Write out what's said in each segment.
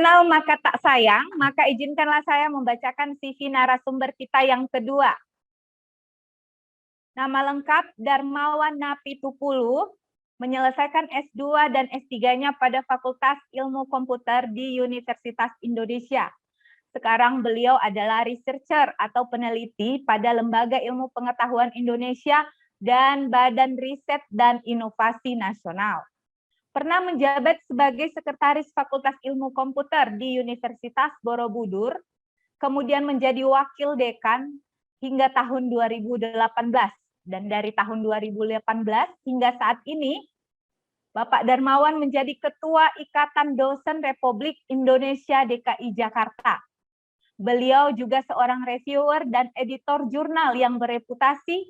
kenal maka tak sayang, maka izinkanlah saya membacakan CV narasumber kita yang kedua. Nama lengkap Darmawan Napitupulu, menyelesaikan S2 dan S3-nya pada Fakultas Ilmu Komputer di Universitas Indonesia. Sekarang beliau adalah researcher atau peneliti pada Lembaga Ilmu Pengetahuan Indonesia dan Badan Riset dan Inovasi Nasional. Pernah menjabat sebagai Sekretaris Fakultas Ilmu Komputer di Universitas Borobudur, kemudian menjadi Wakil Dekan hingga tahun 2018. Dan dari tahun 2018 hingga saat ini, Bapak Darmawan menjadi Ketua Ikatan Dosen Republik Indonesia DKI Jakarta. Beliau juga seorang reviewer dan editor jurnal yang bereputasi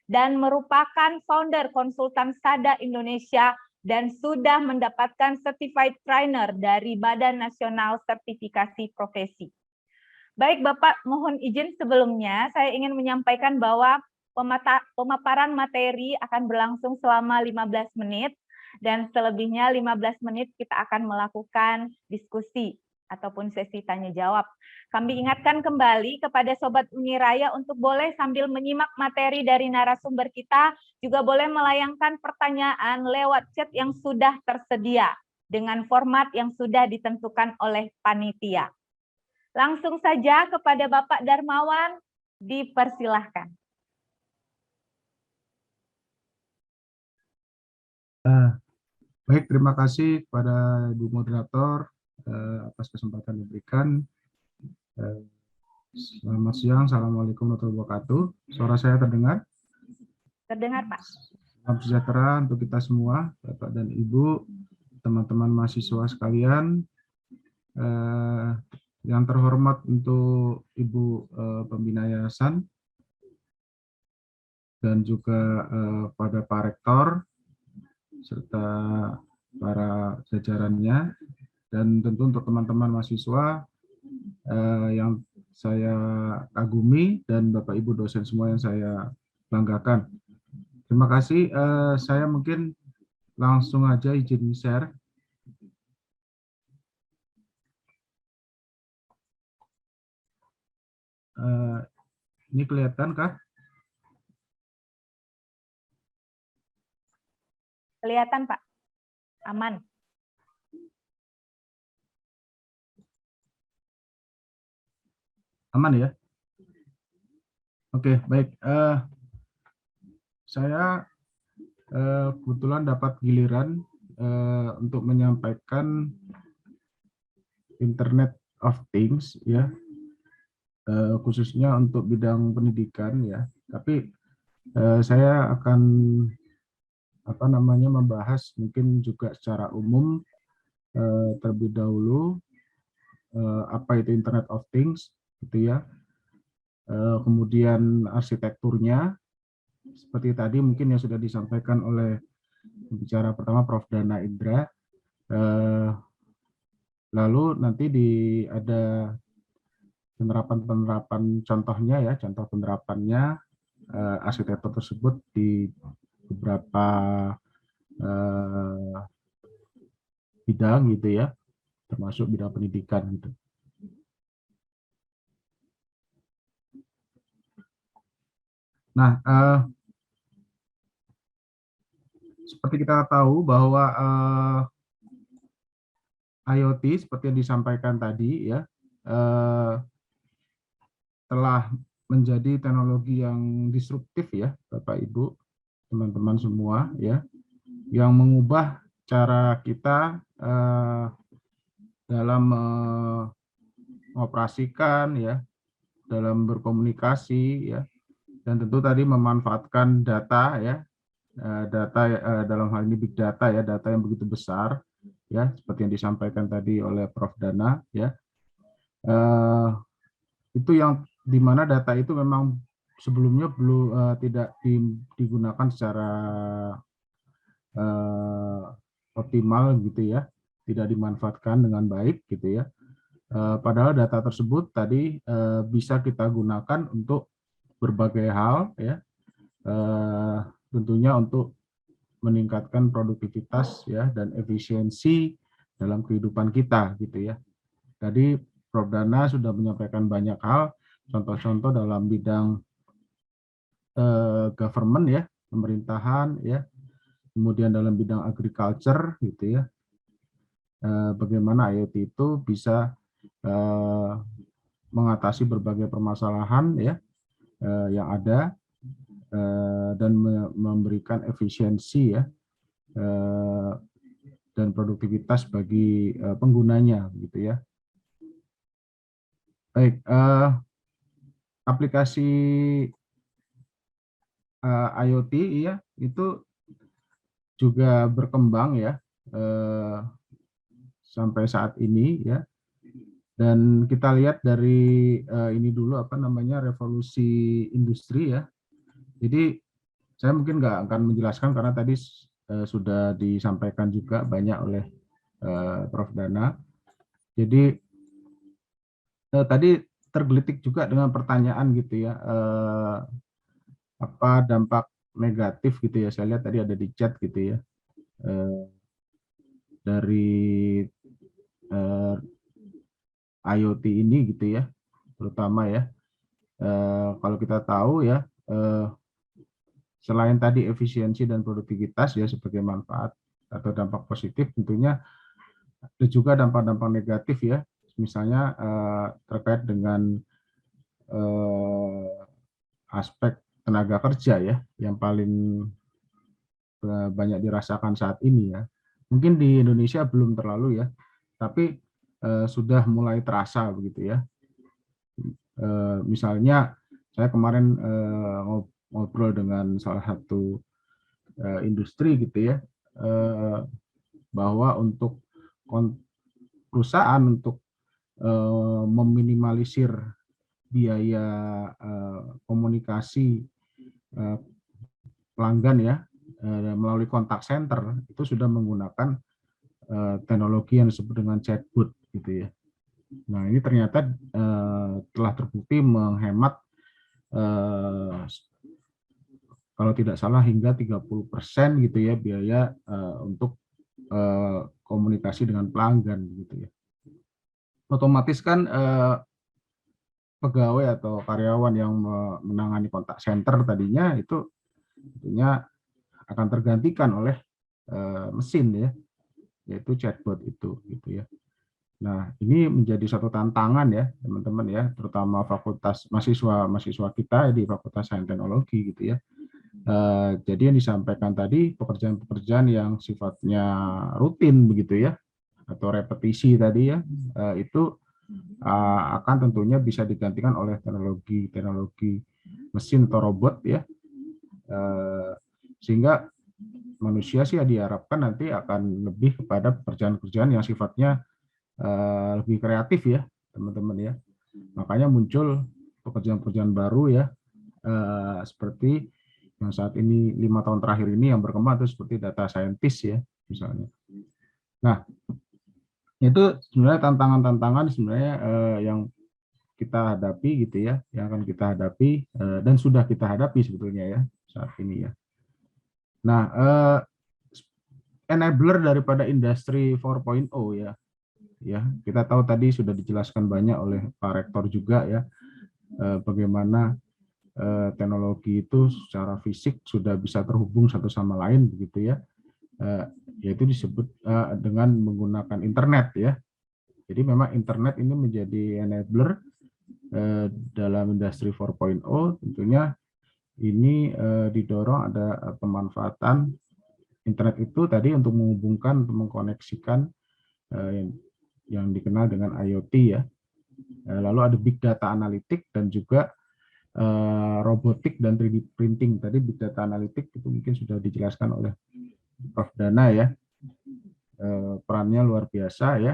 dan merupakan founder konsultan SADA Indonesia dan sudah mendapatkan Certified Trainer dari Badan Nasional Sertifikasi Profesi. Baik Bapak, mohon izin sebelumnya saya ingin menyampaikan bahwa pemaparan materi akan berlangsung selama 15 menit dan selebihnya 15 menit kita akan melakukan diskusi ataupun sesi tanya jawab. Kami ingatkan kembali kepada Sobat Uniraya untuk boleh sambil menyimak materi dari narasumber kita, juga boleh melayangkan pertanyaan lewat chat yang sudah tersedia dengan format yang sudah ditentukan oleh panitia. Langsung saja kepada Bapak Darmawan, dipersilahkan. Baik, terima kasih kepada Ibu Moderator atas kesempatan diberikan. Selamat siang, Assalamualaikum warahmatullahi wabarakatuh. Suara saya terdengar? Terdengar, Pak. Salam sejahtera untuk kita semua, Bapak dan Ibu, teman-teman mahasiswa sekalian. Yang terhormat untuk Ibu Pembina Yayasan, dan juga pada Pak Rektor, serta para jajarannya, dan tentu untuk teman-teman mahasiswa yang saya kagumi, dan Bapak Ibu dosen semua yang saya banggakan. Terima kasih, saya mungkin langsung aja izin share. Ini kelihatan kah? Kelihatan, Pak. Aman. Aman ya? Oke, baik. Saya kebetulan dapat giliran untuk menyampaikan Internet of Things, ya, khususnya untuk bidang pendidikan, ya. Tapi saya akan membahas mungkin juga secara umum terlebih dahulu apa itu Internet of Things, gitu ya. Kemudian arsitekturnya, seperti tadi mungkin yang sudah disampaikan oleh pembicara pertama Prof. Dana Indra. Lalu nanti ada penerapan contohnya, ya, contoh penerapannya arsitektur tersebut di beberapa bidang, gitu ya, termasuk bidang pendidikan, gitu. Nah, seperti kita tahu bahwa IoT seperti yang disampaikan tadi, ya, telah menjadi teknologi yang disruptif, ya, Bapak Ibu, teman-teman semua, ya, yang mengubah cara kita dalam mengoperasikan, ya, dalam berkomunikasi, ya, dan tentu tadi memanfaatkan data, ya, dalam hal ini big data, ya, data yang begitu besar, ya, seperti yang disampaikan tadi oleh Prof. Dana, ya, itu yang dimana data itu memang sebelumnya belum tidak digunakan secara optimal, gitu ya, tidak dimanfaatkan dengan baik, gitu ya. Padahal data tersebut tadi bisa kita gunakan untuk berbagai hal, ya, tentunya untuk meningkatkan produktivitas, ya, dan efisiensi dalam kehidupan kita, gitu ya. Tadi Prof. Dana sudah menyampaikan banyak hal, contoh-contoh dalam bidang government ya, pemerintahan ya, kemudian dalam bidang agriculture gitu ya, bagaimana IoT itu bisa mengatasi berbagai permasalahan ya yang ada dan memberikan efisiensi ya dan produktivitas bagi penggunanya gitu ya. Baik, aplikasi IoT ya itu juga berkembang ya sampai saat ini ya. Dan kita lihat dari ini dulu apa namanya revolusi industri ya. Jadi saya mungkin nggak akan menjelaskan karena tadi sudah disampaikan juga banyak oleh Prof. Dana. Jadi tadi tergelitik juga dengan pertanyaan gitu ya, apa dampak negatif gitu ya. Saya lihat tadi ada di chat gitu ya, dari IoT ini gitu ya, terutama ya. Kalau kita tahu ya, selain tadi efisiensi dan produktivitas ya sebagai manfaat atau dampak positif, tentunya ada juga dampak-dampak negatif ya, misalnya terkait dengan aspek tenaga kerja ya, yang paling banyak dirasakan saat ini ya. Mungkin di Indonesia belum terlalu ya, tapi sudah mulai terasa begitu ya. Misalnya saya kemarin ngobrol dengan salah satu industri gitu ya, bahwa untuk perusahaan untuk meminimalisir biaya komunikasi pelanggan ya melalui kontak center itu sudah menggunakan teknologi yang disebut dengan chatbot gitu ya. Nah ini ternyata telah terbukti menghemat kalau tidak salah hingga 30% gitu ya biaya untuk komunikasi dengan pelanggan gitu ya. Otomatis kan pegawai atau karyawan yang menangani kontak center tadinya itu tentunya akan tergantikan oleh mesin ya, yaitu chatbot itu gitu ya. Nah, ini menjadi satu tantangan ya, teman-teman ya, terutama fakultas mahasiswa kita di Fakultas Sains Teknologi gitu ya. Jadi yang disampaikan tadi pekerjaan-pekerjaan yang sifatnya rutin begitu ya, atau repetisi tadi ya, itu akan tentunya bisa digantikan oleh teknologi mesin atau robot ya, sehingga manusia sih diharapkan nanti akan lebih kepada pekerjaan-pekerjaan yang sifatnya lebih kreatif ya teman-teman ya. Makanya muncul pekerjaan-pekerjaan baru ya, seperti yang saat ini 5 tahun terakhir ini yang berkembang itu seperti data scientist ya misalnya. Nah itu sebenarnya tantangan-tantangan sebenarnya yang kita hadapi gitu ya, yang akan kita hadapi dan sudah kita hadapi sebetulnya ya saat ini ya. Nah, enabler daripada industri 4.0 ya, kita tahu tadi sudah dijelaskan banyak oleh Pak Rektor juga ya, bagaimana teknologi itu secara fisik sudah bisa terhubung satu sama lain begitu ya, yaitu disebut dengan menggunakan internet ya. Jadi memang internet ini menjadi enabler dalam industri 4.0, tentunya ini didorong ada pemanfaatan internet itu tadi untuk menghubungkan, untuk mengkoneksikan yang dikenal dengan IoT ya. Lalu ada big data analitik dan juga robotik dan 3D printing. Tadi big data analitik itu mungkin sudah dijelaskan oleh Prof. Dana ya. Perannya luar biasa ya.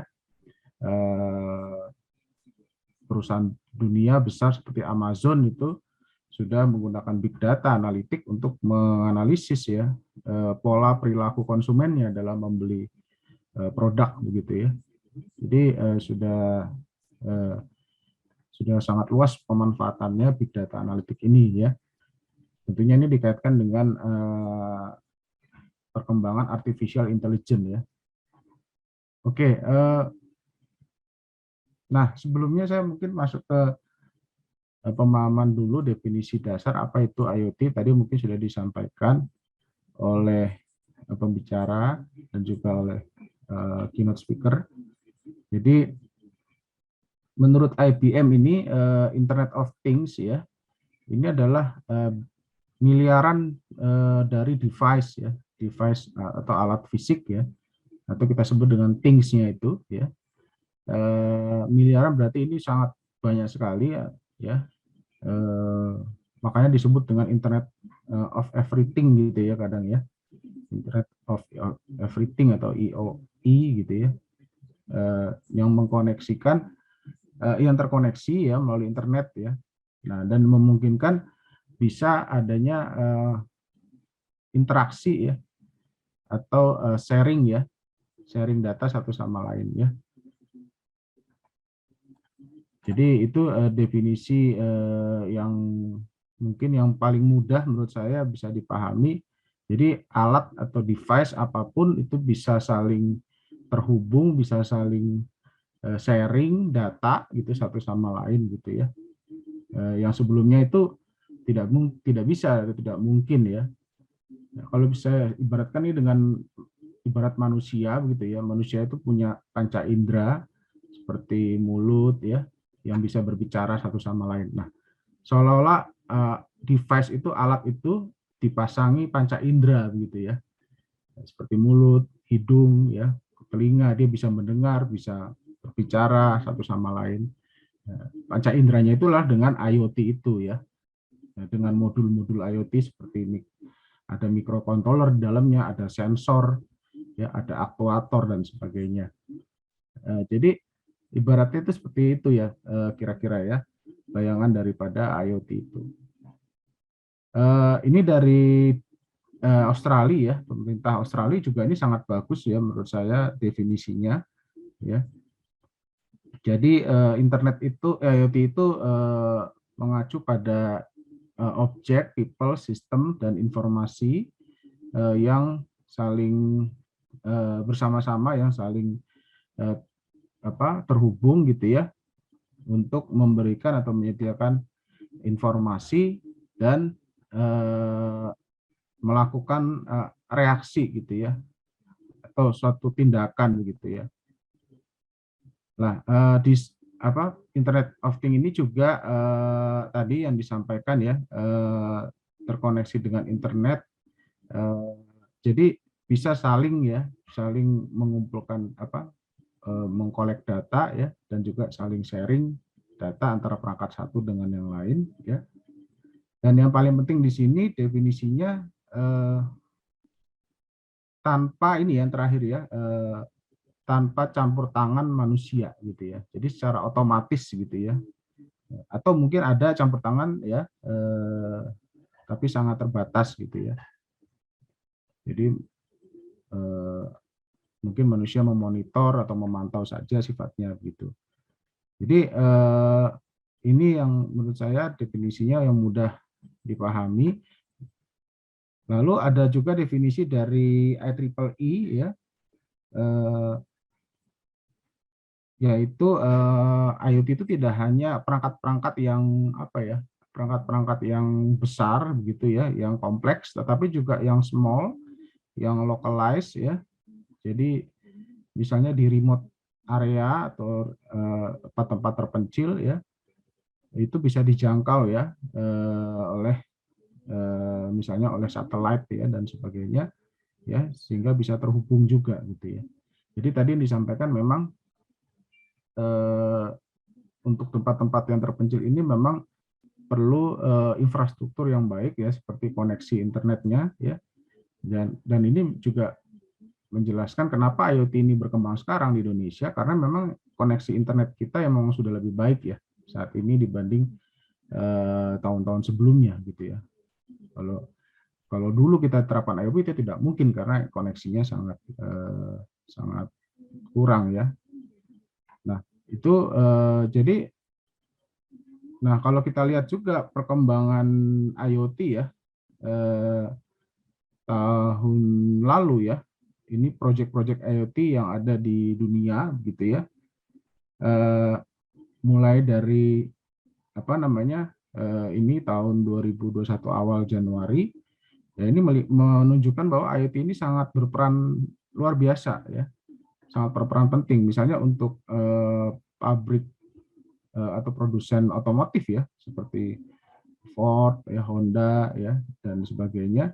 Perusahaan dunia besar seperti Amazon itu sudah menggunakan big data analitik untuk menganalisis ya pola perilaku konsumennya dalam membeli produk begitu ya. Jadi sudah sangat luas pemanfaatannya big data analitik ini ya. Tentunya ini dikaitkan dengan perkembangan artificial intelligence ya. Oke, Nah, sebelumnya saya mungkin masuk ke pemahaman dulu definisi dasar apa itu IoT. Tadi mungkin sudah disampaikan oleh pembicara dan juga oleh keynote speaker. Jadi menurut IBM ini Internet of Things ya, ini adalah miliaran dari device ya, device atau alat fisik ya, atau kita sebut dengan things-nya itu ya. Miliaran berarti ini sangat banyak sekali ya. Makanya disebut dengan Internet of Everything gitu ya kadang ya. Internet of Everything atau IoE gitu ya. Yang mengkoneksikan yang terkoneksi ya melalui internet ya. Nah, dan memungkinkan bisa adanya interaksi ya atau sharing ya, sharing data satu sama lain ya. Jadi itu definisi yang mungkin yang paling mudah menurut saya bisa dipahami. Jadi alat atau device apapun itu bisa saling terhubung, bisa saling sharing data gitu satu sama lain gitu ya. Yang sebelumnya itu tidak bisa atau tidak mungkin ya. Nah, kalau bisa ibaratkan ini dengan ibarat manusia begitu ya. Manusia itu punya panca indera seperti mulut ya, yang bisa berbicara satu sama lain. Nah, seolah-olah device itu, alat itu dipasangi panca indera begitu ya, seperti mulut, hidung ya, telinga, dia bisa mendengar, bisa berbicara satu sama lain. Panca inderanya itulah dengan IoT itu ya, dengan modul-modul IoT seperti ini, ada microcontroller di dalamnya, ada sensor ya, ada aktuator dan sebagainya. Jadi ibaratnya itu seperti itu ya, kira-kira ya, bayangan daripada IoT itu. Ini dari Australia ya, pemerintah Australia juga ini sangat bagus ya menurut saya definisinya ya. Jadi internet itu, IoT itu mengacu pada objek, people, sistem, dan informasi yang saling bersama-sama, yang saling terhubung gitu ya, untuk memberikan atau menyediakan informasi dan melakukan reaksi gitu ya, atau suatu tindakan begitu ya. Nah, di Internet of Things ini juga tadi yang disampaikan ya, terkoneksi dengan internet, jadi bisa saling ya, saling mengumpulkan mengkolek data ya, dan juga saling sharing data antara perangkat satu dengan yang lain ya. Dan yang paling penting di sini definisinya tanpa ini yang terakhir ya, tanpa campur tangan manusia gitu ya. Jadi secara otomatis gitu ya. Atau mungkin ada campur tangan ya, tapi sangat terbatas gitu ya. Jadi mungkin manusia memonitor atau memantau saja sifatnya gitu. Jadi ini yang menurut saya definisinya yang mudah dipahami. Lalu ada juga definisi dari IEEE ya, yaitu IoT itu tidak hanya perangkat-perangkat yang perangkat-perangkat yang besar begitu ya, yang kompleks, tetapi juga yang small, yang localized ya. Jadi misalnya di remote area atau tempat-tempat terpencil ya, itu bisa dijangkau ya oleh misalnya oleh satelit ya dan sebagainya ya, sehingga bisa terhubung juga gitu ya. Jadi tadi yang disampaikan memang untuk tempat-tempat yang terpencil ini memang perlu infrastruktur yang baik ya, seperti koneksi internetnya ya, dan ini juga menjelaskan kenapa IoT ini berkembang sekarang di Indonesia, karena memang koneksi internet kita yang memang sudah lebih baik ya saat ini dibanding tahun-tahun sebelumnya gitu ya. Kalau dulu kita terapkan IoT itu tidak mungkin karena koneksinya sangat kurang ya. Nah itu jadi, nah kalau kita lihat juga perkembangan IoT ya tahun lalu ya, ini proyek-proyek IoT yang ada di dunia gitu ya, mulai dari ini tahun 2021 awal Januari, ya ini menunjukkan bahwa IoT ini sangat berperan luar biasa ya, sangat berperan penting. Misalnya untuk pabrik atau produsen otomotif ya, seperti Ford, ya, Honda, ya, dan sebagainya.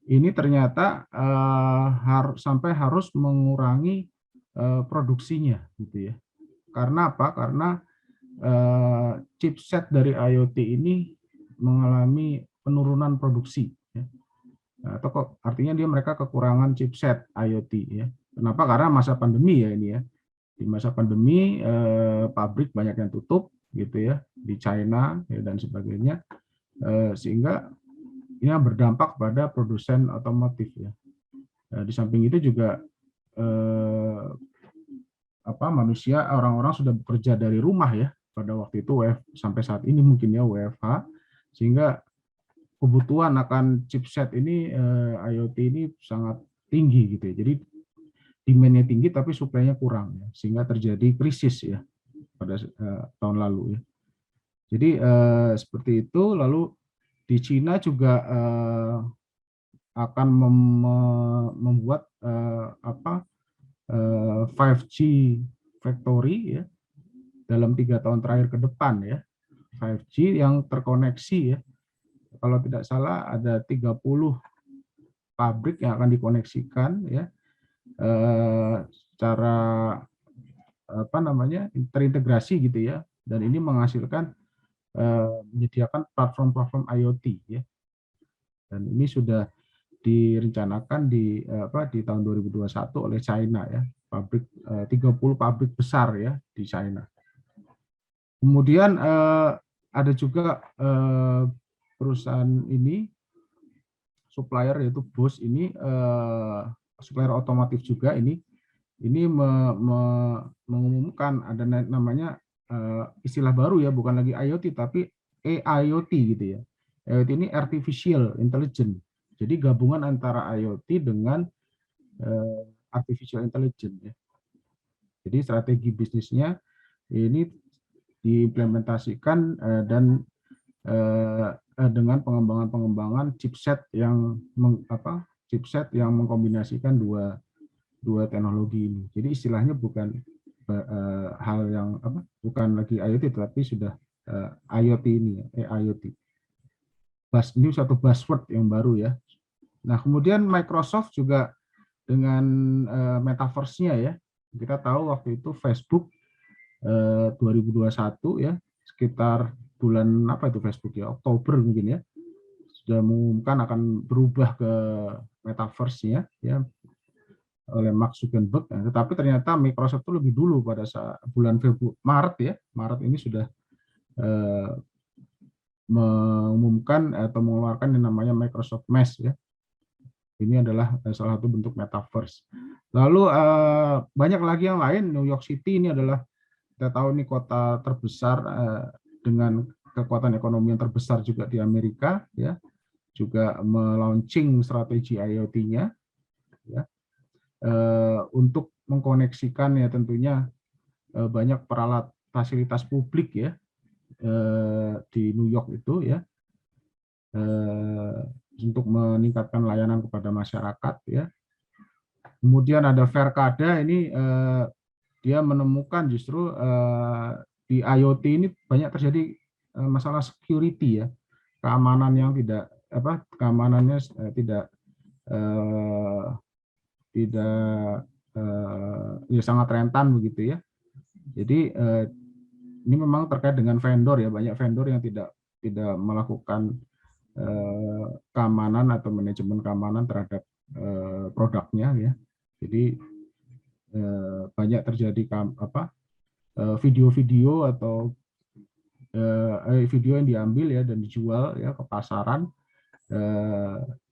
Ini ternyata sampai harus mengurangi produksinya, gitu ya. Karena apa? Karena chipset dari IoT ini mengalami penurunan produksi. Ya. Atau kok artinya mereka kekurangan chipset IoT. Ya. Kenapa? Karena masa pandemi ya ini ya. Di masa pandemi pabrik banyak yang tutup gitu ya di China ya, dan sebagainya, sehingga ini berdampak pada produsen otomotif ya. Di samping itu juga manusia, orang-orang sudah bekerja dari rumah ya pada waktu itu, sampai saat ini mungkin ya WFH, sehingga kebutuhan akan chipset ini IoT ini sangat tinggi gitu ya. Jadi demand-nya tinggi tapi supply-nya kurang ya, sehingga terjadi krisis ya pada tahun lalu ya. Jadi seperti itu. Lalu di Cina juga akan membuat 5G factory ya dalam 3 tahun terakhir ke depan ya. 5G yang terkoneksi ya. Kalau tidak salah ada 30 pabrik yang akan dikoneksikan ya secara terintegrasi gitu ya. Dan ini menghasilkan menyediakan platform-platform IoT ya. Dan ini sudah direncanakan di tahun 2021 oleh China ya, 30 pabrik besar ya di China. Kemudian ada juga perusahaan ini supplier, yaitu Bosch ini supplier otomotif juga ini mengumumkan ada namanya istilah baru ya, bukan lagi IoT tapi AIoT gitu ya. IoT ini artificial intelligence. Jadi gabungan antara IoT dengan artificial intelligence ya. Jadi strategi bisnisnya ini diimplementasikan dan dengan pengembangan chipset yang mengkombinasikan dua teknologi ini. Jadi istilahnya bukan hal yang bukan lagi IoT tapi sudah IoT ini ya, AIoT. Ini satu buzzword yang baru ya. Nah, kemudian Microsoft juga dengan metaverse-nya ya. Kita tahu waktu itu Facebook 2021 ya, sekitar bulan Facebook ya, Oktober mungkin ya, sudah mengumumkan akan berubah ke metaverse-nya ya oleh Mark Zuckerberg. Nah, tetapi ternyata Microsoft itu lebih dulu pada saat bulan Maret ini sudah mengumumkan atau mengeluarkan yang namanya Microsoft Mesh ya. Ini adalah salah satu bentuk metaverse. Lalu banyak lagi yang lain. New York City ini adalah, kita tahu ini kota terbesar dengan kekuatan ekonomi yang terbesar juga di Amerika ya. Juga melaunching strategi IoT-nya ya. Untuk mengkoneksikan ya tentunya banyak fasilitas publik ya di New York itu ya, untuk meningkatkan layanan kepada masyarakat ya. Kemudian ada Verkada ini dia menemukan justru di IoT ini banyak terjadi masalah security ya, keamanan yang keamanannya tidak ya sangat rentan begitu ya. Jadi ini memang terkait dengan vendor ya, banyak vendor yang tidak melakukan keamanan atau manajemen keamanan terhadap produknya ya. Jadi banyak terjadi video-video atau video yang diambil ya dan dijual ya ke pasaran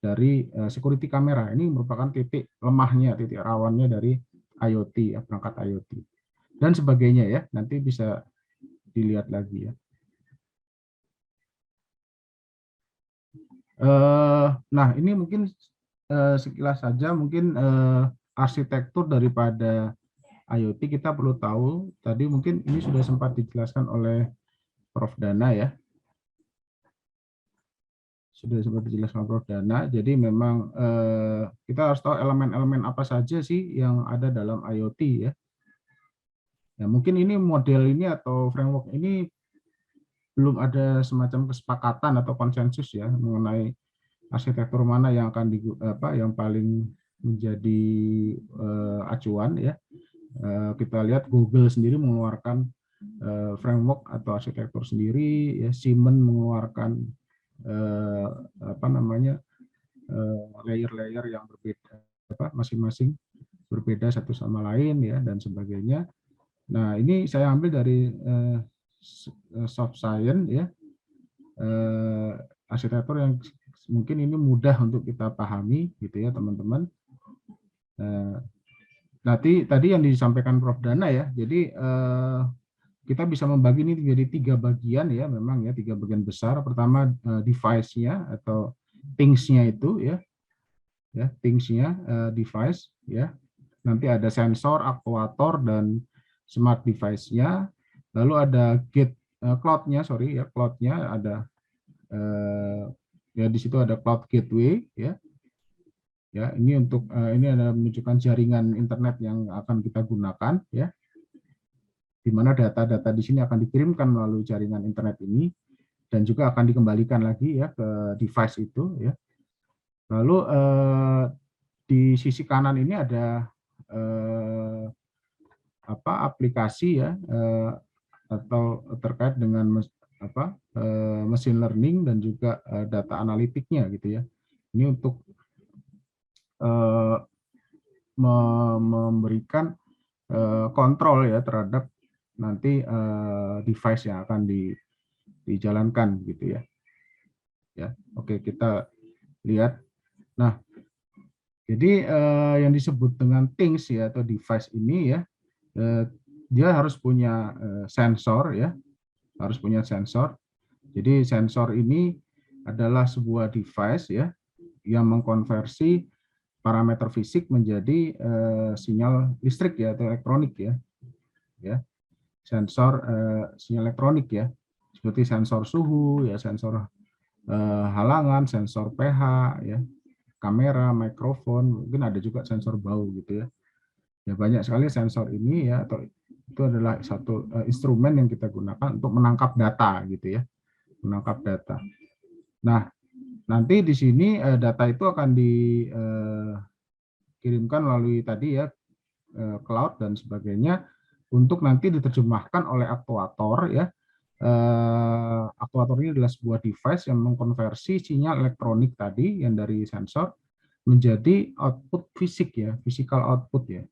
dari security kamera. Ini merupakan titik lemahnya, titik rawannya dari IoT ya, perangkat IoT dan sebagainya ya. Nanti bisa dilihat lagi ya. Nah, ini mungkin sekilas saja mungkin arsitektur daripada IoT kita perlu tahu, tadi mungkin ini sudah sempat dijelaskan oleh Prof. Dana ya. Sudah sempat dijelaskan Prof. Dana. Jadi memang kita harus tahu elemen-elemen apa saja sih yang ada dalam IoT ya. Ya, mungkin ini model ini atau framework ini belum ada semacam kesepakatan atau konsensus ya mengenai arsitektur mana yang akan yang paling menjadi acuan ya. Kita lihat Google sendiri mengeluarkan framework atau arsitektur sendiri ya, Siemens mengeluarkan layer-layer yang berbeda, masing-masing berbeda satu sama lain ya dan sebagainya. Nah, ini saya ambil dari soft science ya, arsitektur yang mungkin ini mudah untuk kita pahami gitu ya teman-teman. Nanti tadi yang disampaikan Prof. Dana ya, jadi kita bisa membagi ini menjadi 3 bagian ya, memang ya 3 bagian besar. Pertama device-nya atau things-nya itu ya, things-nya device ya. Nanti ada sensor, aktuator dan smart device-nya. Lalu ada cloud-nya, cloud-nya ada ya di situ ada cloud gateway ya. Ya, ini untuk ini ada menunjukkan jaringan internet yang akan kita gunakan ya. Di mana data-data di sini akan dikirimkan melalui jaringan internet ini dan juga akan dikembalikan lagi ya ke device itu ya. Lalu di sisi kanan ini ada aplikasi ya atau terkait dengan machine learning dan juga data analitiknya gitu ya. Ini untuk memberikan kontrol ya terhadap nanti device yang akan dijalankan gitu ya. Ya, oke kita lihat. Nah, jadi yang disebut dengan things ya atau device ini ya, dia harus punya sensor ya, harus punya sensor. Jadi sensor ini adalah sebuah device ya yang mengkonversi parameter fisik menjadi sinyal listrik ya atau elektronik ya. Ya. Sensor sinyal elektronik ya. Seperti sensor suhu ya, sensor halangan, sensor pH ya, kamera, mikrofon, mungkin ada juga sensor bau gitu ya. Ya banyak sekali sensor ini ya, atau itu adalah satu instrumen yang kita gunakan untuk menangkap data gitu ya, menangkap data. Nah, nanti di sini data itu akan dikirimkan melalui tadi ya cloud dan sebagainya untuk nanti diterjemahkan oleh aktuator ya. Aktuator ini adalah sebuah device yang mengkonversi sinyal elektronik tadi yang dari sensor menjadi output fisik ya, physical output ya.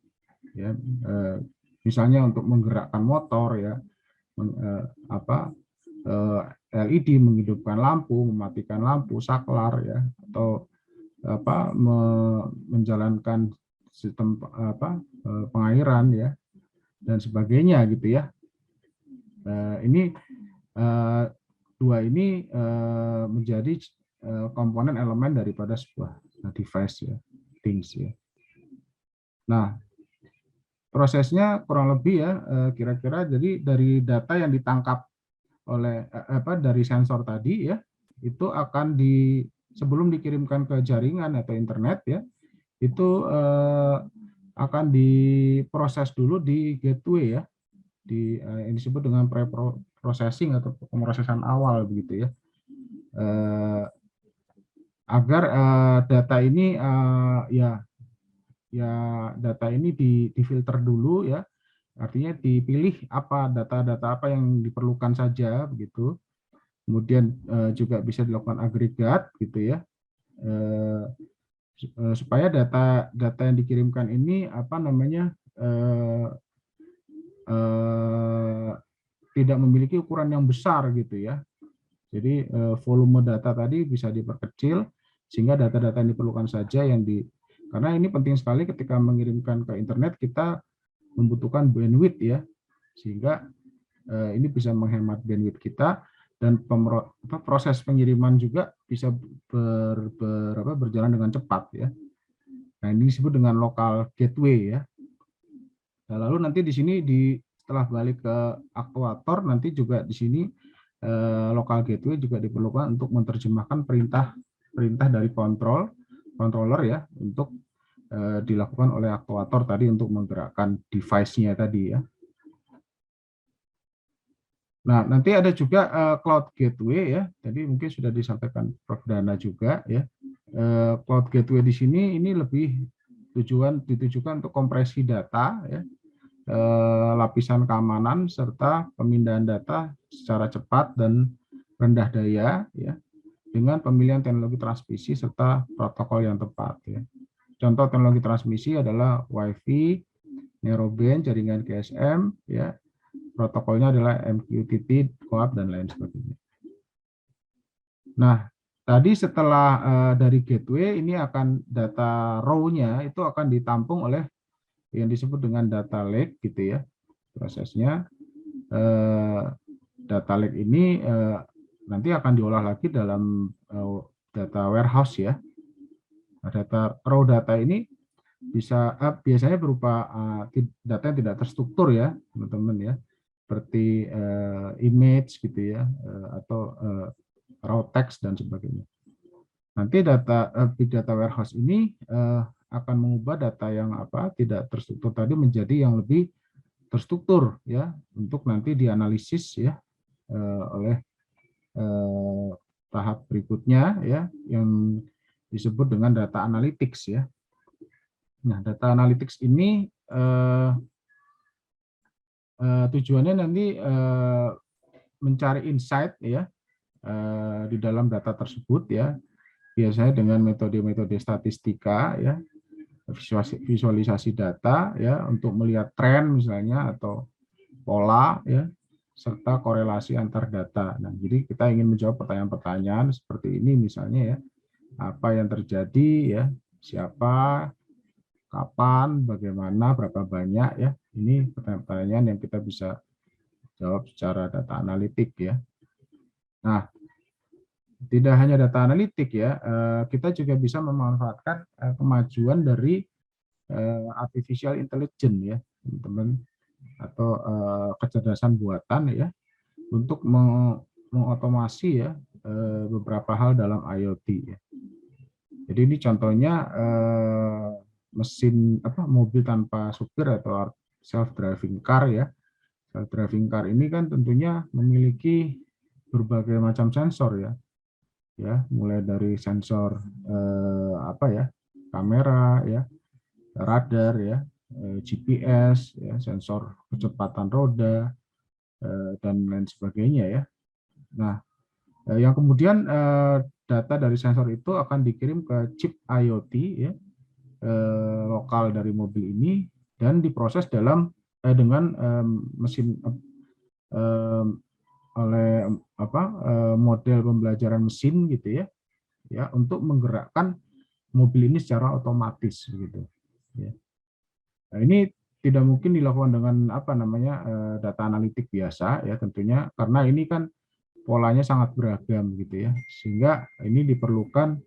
Ya, misalnya untuk menggerakkan motor ya, LED menghidupkan lampu, mematikan lampu, saklar ya, atau menjalankan sistem pengairan ya dan sebagainya gitu ya. Ini dua ini menjadi komponen elemen daripada sebuah device ya, things ya. Nah, prosesnya kurang lebih ya kira-kira jadi dari data yang ditangkap oleh dari sensor tadi ya, itu akan sebelum dikirimkan ke jaringan atau internet ya, itu akan diproses dulu di gateway ya, yang disebut dengan pre-processing atau pemrosesan awal begitu ya, agar data ini data ini difilter dulu ya, artinya dipilih apa data-data apa yang diperlukan saja begitu, kemudian juga bisa dilakukan agregat gitu ya, supaya data yang dikirimkan ini tidak memiliki ukuran yang besar gitu ya. Jadi volume data tadi bisa diperkecil sehingga data-data yang diperlukan saja karena ini penting sekali ketika mengirimkan ke internet, kita membutuhkan bandwidth ya, sehingga ini bisa menghemat bandwidth kita dan proses pengiriman juga bisa berjalan dengan cepat ya. Nah, ini disebut dengan local gateway ya. Nah, lalu nanti di sini setelah balik ke aktuator, nanti juga di sini local gateway juga diperlukan untuk menerjemahkan perintah dari controller ya untuk dilakukan oleh aktuator tadi untuk menggerakkan device-nya tadi ya. Nah, nanti ada juga cloud gateway ya. Tadi mungkin sudah disampaikan Prof. Dana juga ya. Cloud gateway di sini ini lebih ditujukan untuk kompresi data ya. Lapisan keamanan serta pemindahan data secara cepat dan rendah daya ya, dengan pemilihan teknologi transmisi serta protokol yang tepat ya. Contoh teknologi transmisi adalah Wi-Fi, narrowband, jaringan GSM ya. Protokolnya adalah MQTT, CoAP dan lain sebagainya. Nah, tadi setelah dari gateway ini akan data raw-nya itu akan ditampung oleh yang disebut dengan data lake gitu ya. Prosesnya data lake ini nanti akan diolah lagi dalam data warehouse ya. Nah, raw data ini bisa biasanya berupa data yang tidak terstruktur ya, teman-teman ya. Seperti image gitu ya, atau raw text dan sebagainya. Nanti big data warehouse ini akan mengubah data yang tidak terstruktur tadi menjadi yang lebih terstruktur ya, untuk nanti dianalisis ya oleh tahap berikutnya ya, yang disebut dengan data analytics ya. Nah, data analytics ini tujuannya nanti mencari insight ya di dalam data tersebut ya, biasanya dengan metode-metode statistika ya, visualisasi data ya, untuk melihat tren misalnya atau pola ya, serta korelasi antar data. Nah, jadi kita ingin menjawab pertanyaan-pertanyaan seperti ini misalnya ya, apa yang terjadi ya, siapa, kapan, bagaimana, berapa banyak ya. Ini pertanyaan-pertanyaan yang kita bisa jawab secara data analitik ya. Nah, tidak hanya data analitik ya, kita juga bisa memanfaatkan kemajuan dari artificial intelligence ya, teman-teman, atau kecerdasan buatan ya, untuk mengotomasi ya beberapa hal dalam IoT ya. Jadi ini contohnya mesin mobil tanpa supir atau self driving car ya. Self driving car ini kan tentunya memiliki berbagai macam sensor ya, mulai dari sensor kamera ya, radar ya, GPS ya, sensor kecepatan roda dan lain sebagainya ya. Nah, yang kemudian data dari sensor itu akan dikirim ke chip IoT ya, lokal dari mobil ini, dan diproses dengan mesin oleh model pembelajaran mesin gitu ya, untuk menggerakkan mobil ini secara otomatis begitu ya. Nah, ini tidak mungkin dilakukan dengan data analitik biasa ya, tentunya karena ini kan polanya sangat beragam gitu ya, sehingga ini diperlukan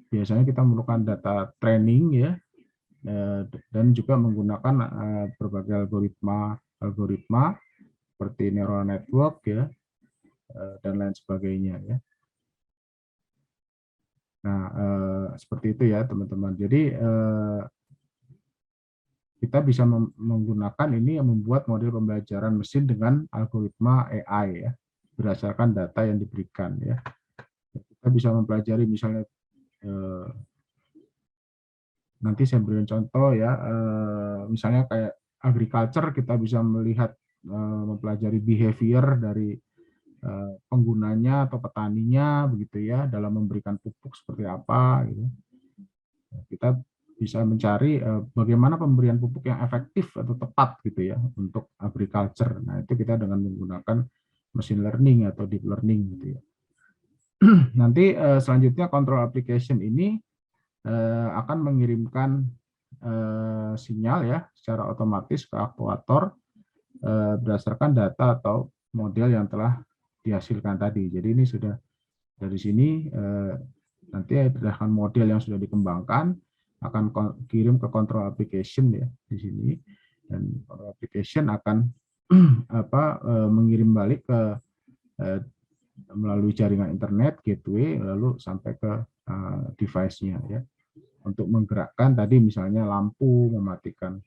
biasanya kita memerlukan data training ya, dan juga menggunakan berbagai algoritma seperti neural network ya, dan lain sebagainya ya. Nah, seperti itu ya teman-teman. Jadi kita bisa menggunakan ini yang membuat model pembelajaran mesin dengan algoritma AI ya, berdasarkan data yang diberikan ya. Kita bisa mempelajari misalnya nanti saya berikan contoh ya, misalnya kayak agriculture, kita bisa melihat mempelajari behavior dari penggunanya atau petaninya begitu ya, dalam memberikan pupuk seperti apa gitu. Kita bisa mencari bagaimana pemberian pupuk yang efektif atau tepat gitu ya untuk agriculture. Nah, itu kita dengan menggunakan machine learning atau deep learning gitu ya. Nanti selanjutnya control application ini akan mengirimkan sinyal ya secara otomatis ke aktuator berdasarkan data atau model yang telah dihasilkan tadi. Jadi ini sudah dari sini nanti berdasarkan model yang sudah dikembangkan akan kirim ke control application ya di sini, dan control application akan mengirim balik ke melalui jaringan internet gateway lalu sampai ke device-nya ya, untuk menggerakkan tadi misalnya lampu, mematikan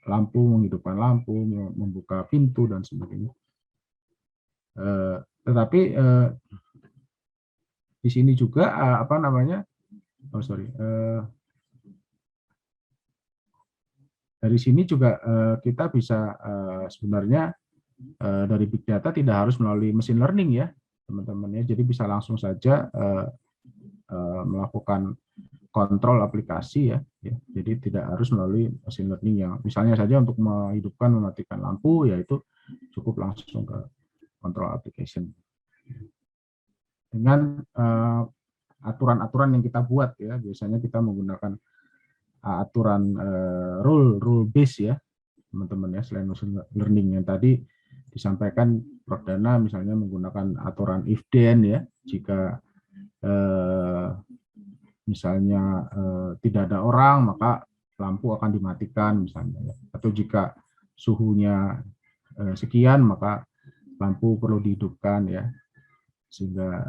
lampu, menghidupkan lampu, membuka pintu dan sebagainya. Tetapi di sini juga dari sini juga kita bisa sebenarnya dari big data tidak harus melalui machine learning ya teman-teman ya, jadi bisa langsung saja melakukan kontrol aplikasi ya, jadi tidak harus melalui machine learning yang misalnya saja untuk menghidupkan mematikan lampu, yaitu cukup langsung ke kontrol application dengan aturan-aturan yang kita buat ya. Biasanya kita menggunakan aturan rule base ya teman-teman ya, selain machine learning yang tadi disampaikan Prof. Dana, misalnya menggunakan aturan if then ya, jika misalnya tidak ada orang maka lampu akan dimatikan misalnya ya. Atau jika suhunya sekian maka lampu perlu dihidupkan ya, sehingga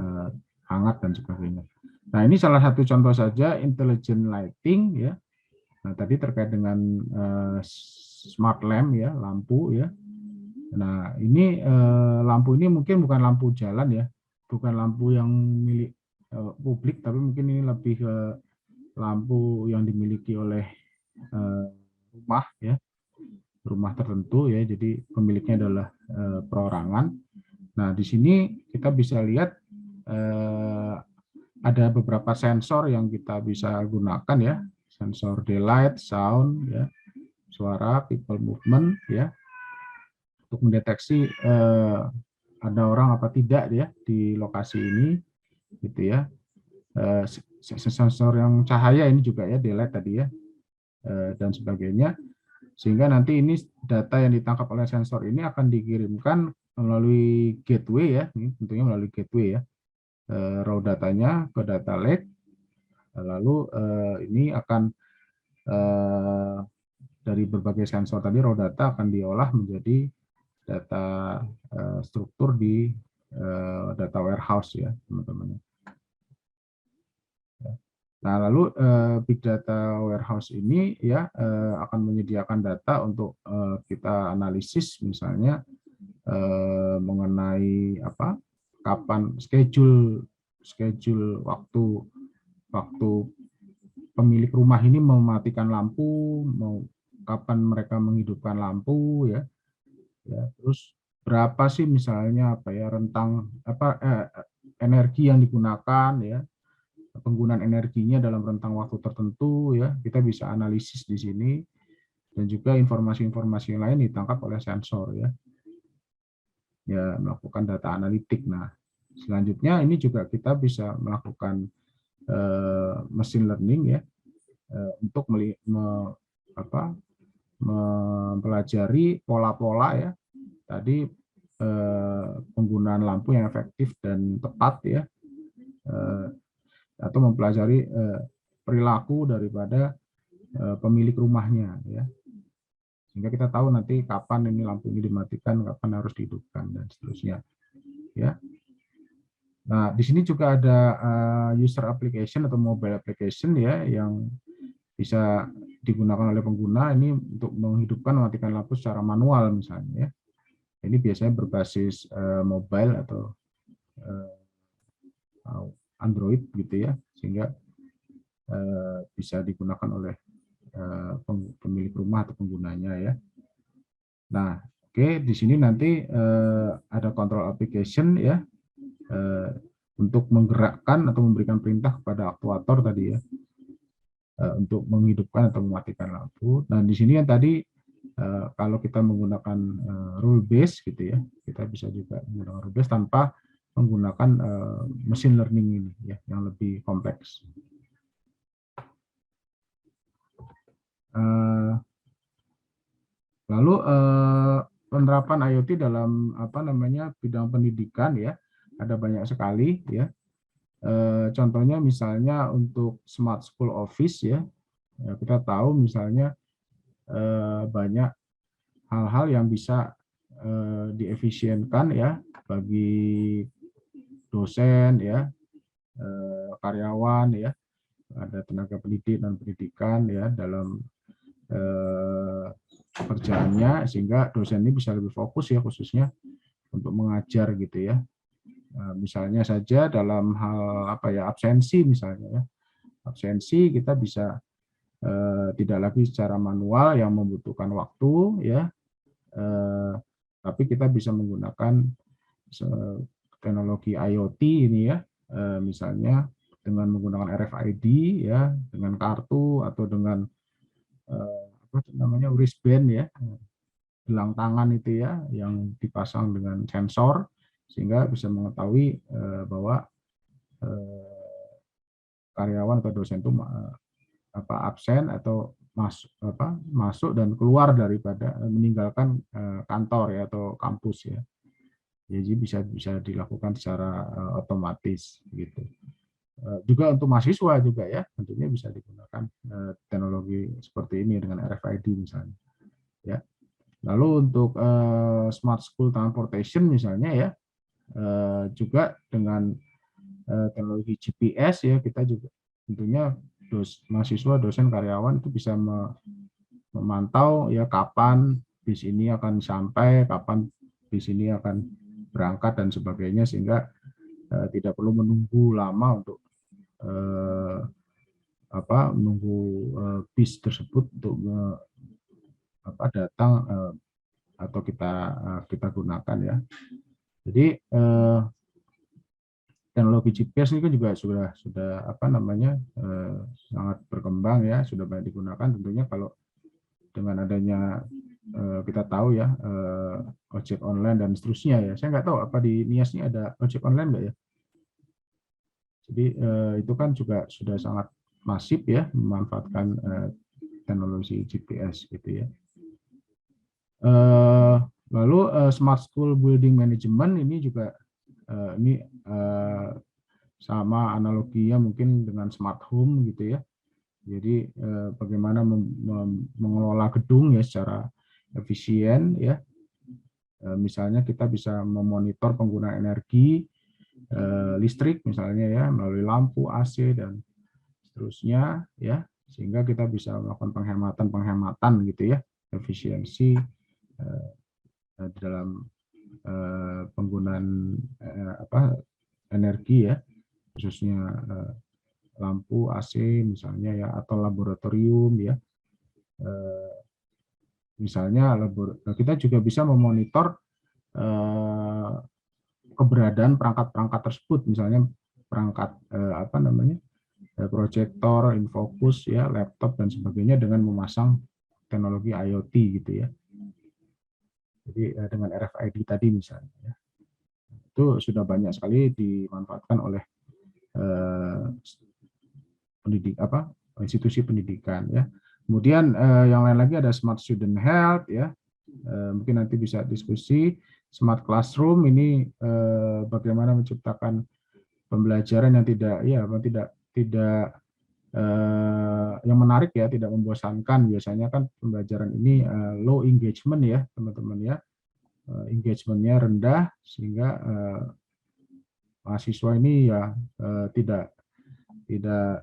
hangat dan sebagainya. Nah, ini salah satu contoh saja intelligent lighting ya. Nah, tadi terkait dengan smart lamp ya, lampu ya. Nah, ini lampu ini mungkin bukan lampu jalan ya, bukan lampu yang milik publik, tapi mungkin ini lebih ke lampu yang dimiliki oleh rumah ya, rumah tertentu ya, jadi pemiliknya adalah perorangan. Nah, di sini kita bisa lihat ada beberapa sensor yang kita bisa gunakan ya, sensor daylight, sound ya, suara, people movement ya, untuk mendeteksi ada orang apa tidak ya di lokasi ini gitu ya. Sensor yang cahaya ini juga ya, daylight tadi ya, dan sebagainya, sehingga nanti ini data yang ditangkap oleh sensor ini akan dikirimkan melalui gateway ya, ini tentunya melalui gateway ya, raw datanya ke data lake, lalu ini akan dari berbagai sensor tadi, raw data akan diolah menjadi data struktur di data warehouse ya teman-teman. Nah, lalu big data warehouse ini ya akan menyediakan data untuk kita analisis, misalnya mengenai kapan schedule waktu pemilik rumah ini mematikan lampu, kapan mereka menghidupkan lampu ya, terus berapa sih misalnya rentang energi yang digunakan ya, penggunaan energinya dalam rentang waktu tertentu ya, kita bisa analisis di sini, dan juga informasi-informasi yang lain ditangkap oleh sensor ya, melakukan data analitik. Nah, selanjutnya ini juga kita bisa melakukan machine learning ya, untuk mempelajari pola-pola ya, tadi penggunaan lampu yang efektif dan tepat ya, atau mempelajari perilaku daripada pemilik rumahnya ya, sehingga kita tahu nanti kapan ini lampu ini dimatikan, kapan harus dihidupkan dan seterusnya ya. Nah, di sini juga ada user application atau mobile application ya, yang bisa digunakan oleh pengguna ini untuk menghidupkan mematikan lampu secara manual misalnya ya. Ini biasanya berbasis mobile atau Android gitu ya, sehingga bisa digunakan oleh pemilik rumah atau penggunanya ya. Nah, oke, di sini nanti ada control application ya, untuk menggerakkan atau memberikan perintah kepada aktuator tadi ya, untuk menghidupkan atau mematikan lampu. Nah, di sini yang tadi kalau kita menggunakan rule base gitu ya, kita bisa juga menggunakan rule base tanpa menggunakan machine learning ini ya, yang lebih kompleks. Lalu penerapan IoT dalam bidang pendidikan ya, ada banyak sekali ya. Contohnya misalnya untuk Smart School Office ya, kita tahu misalnya banyak hal-hal yang bisa diefisienkan ya bagi dosen ya, karyawan ya, ada tenaga pendidik dan pendidikan ya dalam pekerjaannya, sehingga dosen ini bisa lebih fokus ya khususnya untuk mengajar gitu ya. Misalnya saja dalam hal apa ya, absensi misalnya ya, absensi kita bisa tidak lagi secara manual yang membutuhkan waktu ya, tapi kita bisa menggunakan teknologi IoT ini ya, misalnya dengan menggunakan RFID ya, dengan kartu atau dengan apa namanya, wristband ya, gelang tangan itu ya, yang dipasang dengan sensor sehingga bisa mengetahui bahwa karyawan atau dosen itu absen atau masuk dan keluar daripada meninggalkan kantor ya atau kampus ya. Jadi bisa dilakukan secara otomatis gitu. Juga untuk mahasiswa juga ya, tentunya bisa digunakan teknologi seperti ini dengan RFID misalnya ya. Lalu untuk smart school transportation misalnya ya, juga dengan teknologi GPS ya, kita juga tentunya mahasiswa, dosen, karyawan itu bisa memantau ya kapan bis ini akan sampai, kapan bis ini akan berangkat dan sebagainya, sehingga tidak perlu menunggu lama untuk menunggu bis tersebut untuk datang atau kita gunakan ya. Jadi teknologi GPS ini kan juga sudah sangat berkembang ya, sudah banyak digunakan. Tentunya kalau dengan adanya kita tahu ya ojek online dan seterusnya ya. Saya nggak tahu apa di Nias ini ada ojek online nggak ya. Jadi itu kan juga sudah sangat masif ya memanfaatkan teknologi GPS gitu ya. Lalu Smart School Building Management ini juga ini sama analoginya mungkin dengan smart home gitu ya. Jadi bagaimana mengelola gedung ya secara efisien ya. Misalnya kita bisa memonitor penggunaan energi listrik misalnya ya melalui lampu, AC dan seterusnya ya, sehingga kita bisa melakukan penghematan gitu ya, efisiensi di dalam penggunaan energi ya, khususnya lampu, AC misalnya ya, atau laboratorium ya. Misalnya kita juga bisa memonitor keberadaan perangkat-perangkat tersebut, misalnya perangkat proyektor, infocus ya, laptop dan sebagainya dengan memasang teknologi IoT gitu ya. Jadi dengan RFID tadi misalnya ya. Itu sudah banyak sekali dimanfaatkan oleh institusi pendidikan ya. Kemudian yang lain lagi ada Smart Student Health ya. Mungkin nanti bisa diskusi. Smart Classroom ini bagaimana menciptakan pembelajaran yang tidak yang menarik ya, tidak membosankan. Biasanya kan pembelajaran ini low engagement ya teman-teman ya, engagementnya rendah sehingga mahasiswa ini ya tidak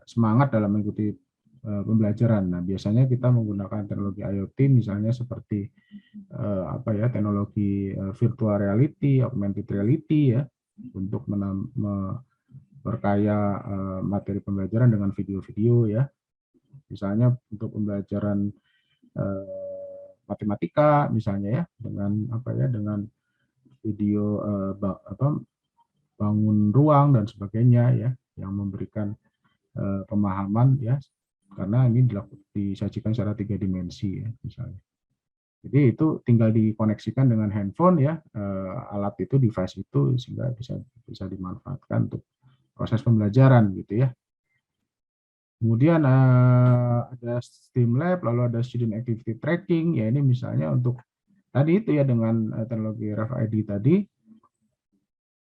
semangat dalam mengikuti pembelajaran. Nah, biasanya kita menggunakan teknologi IoT misalnya seperti teknologi virtual reality, augmented reality ya, untuk memperkaya materi pembelajaran dengan video-video ya. Misalnya untuk pembelajaran matematika misalnya ya, dengan video bangun ruang dan sebagainya ya, yang memberikan pemahaman ya, karena ini disajikan secara 3 dimensi ya misalnya. Jadi itu tinggal dikoneksikan dengan handphone ya, alat itu, device itu, sehingga bisa dimanfaatkan untuk proses pembelajaran gitu ya. Kemudian ada STEAM Lab, lalu ada Student Activity Tracking ya, ini misalnya untuk tadi itu ya, dengan teknologi RFID tadi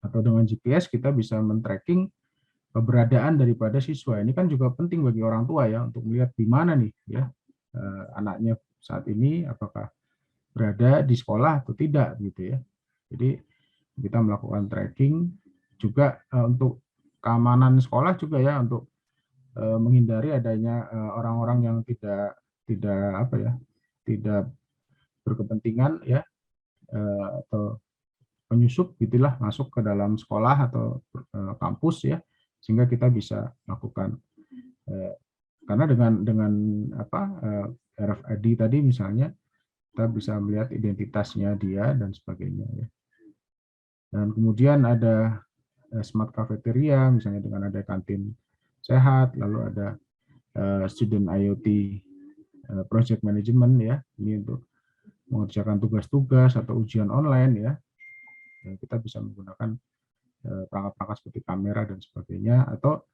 atau dengan GPS kita bisa men-tracking keberadaan daripada siswa. Ini kan juga penting bagi orang tua ya untuk melihat di mana nih ya anaknya saat ini, apakah berada di sekolah atau tidak gitu ya. Jadi kita melakukan tracking juga untuk keamanan sekolah juga ya, untuk menghindari adanya orang-orang yang tidak apa ya, tidak berkepentingan ya, atau penyusup gitulah masuk ke dalam sekolah atau kampus ya, sehingga kita bisa lakukan karena dengan apa RFID tadi misalnya kita bisa melihat identitasnya dia dan sebagainya ya. Dan kemudian ada smart cafeteria misalnya dengan ada kantin sehat, lalu ada student IoT project management ya, ini untuk mengerjakan tugas-tugas atau ujian online ya. Kita bisa menggunakan perangkat-perangkat seperti kamera dan sebagainya, atau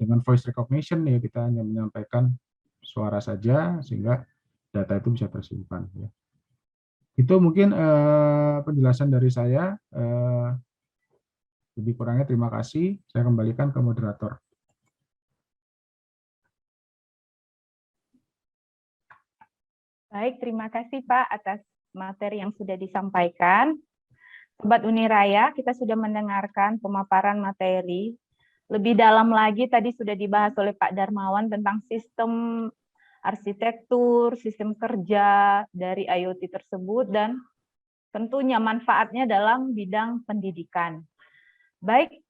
dengan voice recognition ya, kita hanya menyampaikan suara saja sehingga data itu bisa tersimpan ya. Itu mungkin penjelasan dari saya. Lebih kurangnya terima kasih. Saya kembalikan ke moderator. Baik, terima kasih Pak atas materi yang sudah disampaikan. Sobat Uniraya, kita sudah mendengarkan pemaparan materi. Lebih dalam lagi tadi sudah dibahas oleh Pak Darmawan tentang sistem arsitektur, sistem kerja dari IoT tersebut, dan tentunya manfaatnya dalam bidang pendidikan. Baik,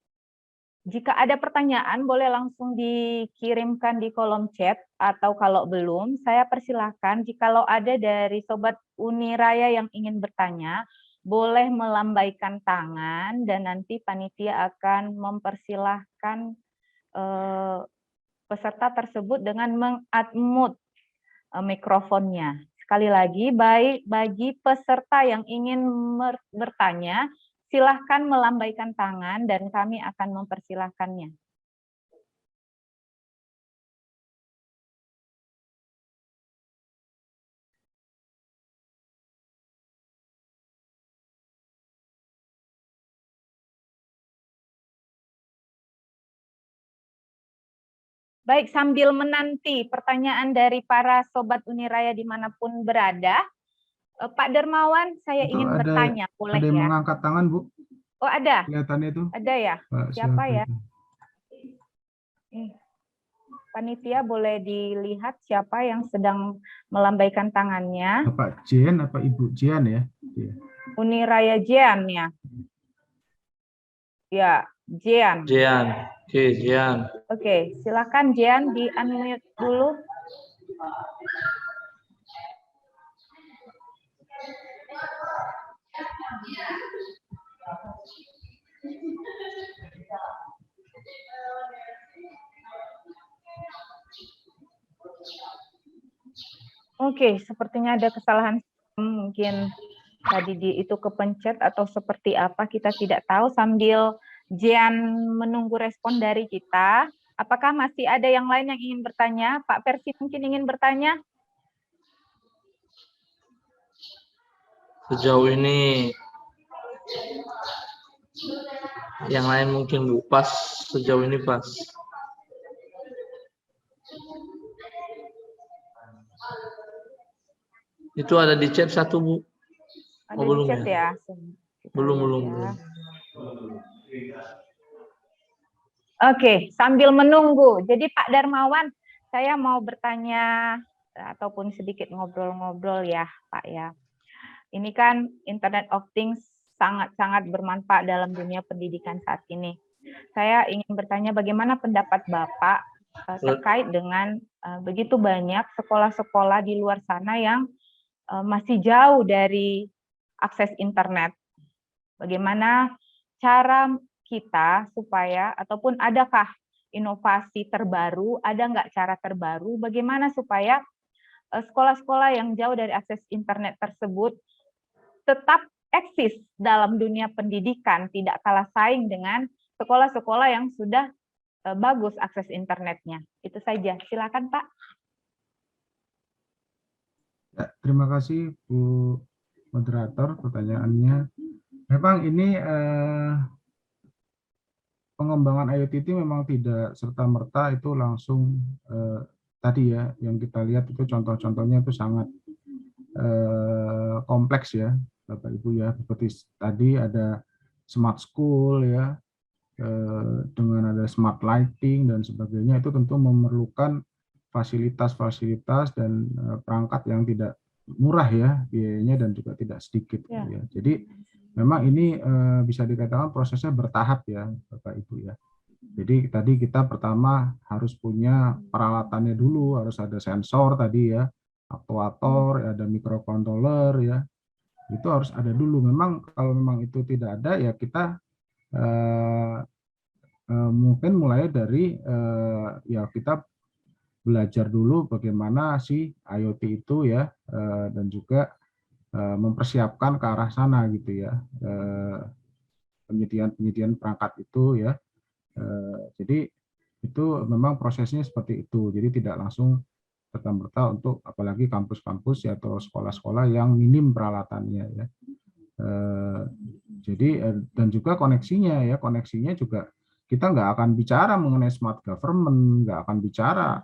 jika ada pertanyaan boleh langsung dikirimkan di kolom chat, atau kalau belum, saya persilahkan jikalau ada dari Sobat Uniraya yang ingin bertanya, boleh melambaikan tangan dan nanti panitia akan mempersilahkan peserta tersebut dengan meng-unmute mikrofonnya. Sekali lagi, baik bagi peserta yang ingin bertanya, silahkan melambaikan tangan dan kami akan mempersilahkannya. Baik, sambil menanti pertanyaan dari para Sobat Uniraya dimanapun berada, Pak Darmawan, saya Itu ingin bertanya, boleh ada yang ya? mengangkat tangan, Bu. Oh, ada? Kelihatannya itu. Ada ya? Pak, Siapa ya? itu? Panitia boleh dilihat siapa yang sedang melambaikan tangannya. Bapak Jen apa Ibu Jian ya? Uniraya Jian ya? Ya, Jian. Jian. Oke, Jian. Oke, silakan Jian di-unmute dulu. Oke, sepertinya ada kesalahan, mungkin tadi itu kepencet atau seperti apa, kita tidak tahu. Sambil Jian menunggu respon dari kita, apakah masih ada yang lain yang ingin bertanya? Pak Persi mungkin ingin bertanya? Sejauh ini yang lain mungkin Bu, pas sejauh ini pas. Itu ada di chat satu Bu. Ada belum di chat ya? Belum. Oke, sambil menunggu. Jadi Pak Darmawan, saya mau bertanya ataupun sedikit ngobrol-ngobrol ya Pak ya. Ini kan Internet of Things sangat-sangat bermanfaat dalam dunia pendidikan saat ini. Saya ingin bertanya bagaimana pendapat Bapak terkait dengan begitu banyak sekolah-sekolah di luar sana yang masih jauh dari akses internet. Bagaimana cara kita supaya, ataupun adakah inovasi terbaru, ada nggak cara terbaru, bagaimana supaya sekolah-sekolah yang jauh dari akses internet tersebut tetap eksis dalam dunia pendidikan, tidak kalah saing dengan sekolah-sekolah yang sudah bagus akses internetnya. Itu saja. Silakan Pak. Ya, terima kasih Bu moderator pertanyaannya. Memang ini pengembangan IoT itu memang tidak serta-merta itu langsung tadi ya, yang kita lihat itu contoh-contohnya itu sangat kompleks ya, Bapak Ibu ya. Seperti tadi ada smart school ya, dengan ada smart lighting dan sebagainya, itu tentu memerlukan fasilitas-fasilitas dan perangkat yang tidak murah ya biayanya dan juga tidak sedikit Ya. ya. Jadi memang ini bisa dikatakan prosesnya bertahap ya Bapak Ibu ya. Jadi tadi kita pertama harus punya peralatannya dulu, harus ada sensor tadi ya, aktuator, ada microcontroller ya. Itu harus ada dulu. Memang kalau memang itu tidak ada ya kita mungkin mulai dari ya kita belajar dulu bagaimana si IoT itu ya, dan juga mempersiapkan ke arah sana gitu ya, penyediaan perangkat itu ya. Jadi itu memang prosesnya seperti itu. Jadi tidak langsung serta-merta untuk apalagi kampus-kampus ya, atau sekolah-sekolah yang minim peralatannya ya. Jadi dan juga koneksinya juga kita nggak akan bicara mengenai smart government, nggak akan bicara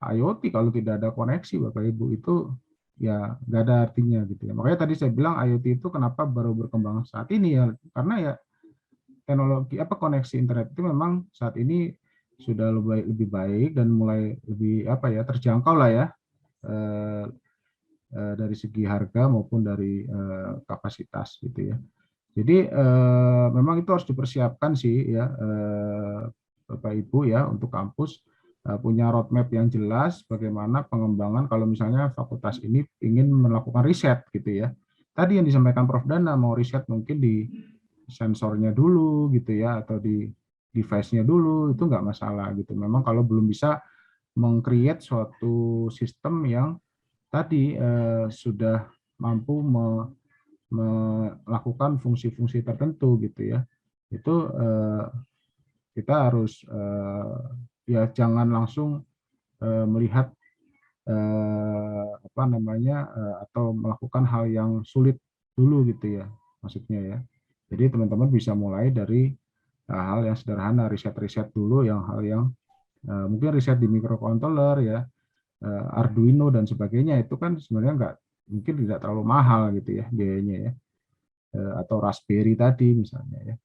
IoT kalau tidak ada koneksi, Bapak Ibu, itu ya nggak ada artinya gitu ya. Makanya tadi saya bilang IoT itu kenapa baru berkembang saat ini ya, karena ya teknologi koneksi internet itu memang saat ini sudah lebih baik dan mulai lebih terjangkau lah ya, dari segi harga maupun dari kapasitas gitu ya. Jadi memang itu harus dipersiapkan sih ya, Bapak Ibu ya, untuk kampus punya roadmap yang jelas bagaimana pengembangan kalau misalnya fakultas ini ingin melakukan riset gitu ya. Tadi yang disampaikan Prof. Dana, mau riset mungkin di sensornya dulu gitu ya, atau di device-nya dulu, itu nggak masalah gitu. Memang kalau belum bisa meng-create suatu sistem yang tadi sudah mampu melakukan fungsi-fungsi tertentu gitu ya, itu kita harus ya jangan langsung melihat atau melakukan hal yang sulit dulu gitu ya, maksudnya ya. Jadi teman-teman bisa mulai dari hal yang sederhana, riset-riset dulu, yang hal yang mungkin riset di microcontroller ya, Arduino dan sebagainya, itu kan sebenarnya nggak, mungkin tidak terlalu mahal gitu ya biayanya ya, atau Raspberry tadi misalnya ya,